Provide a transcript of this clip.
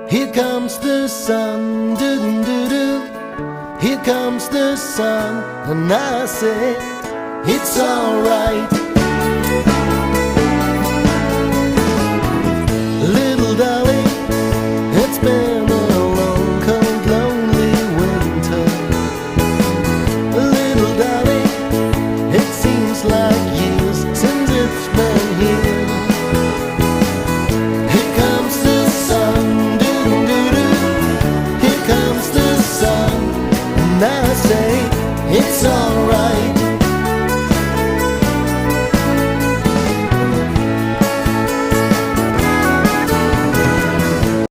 Here comes the sun, doo-doo-doo. Here comes the sun, and I say it's alright.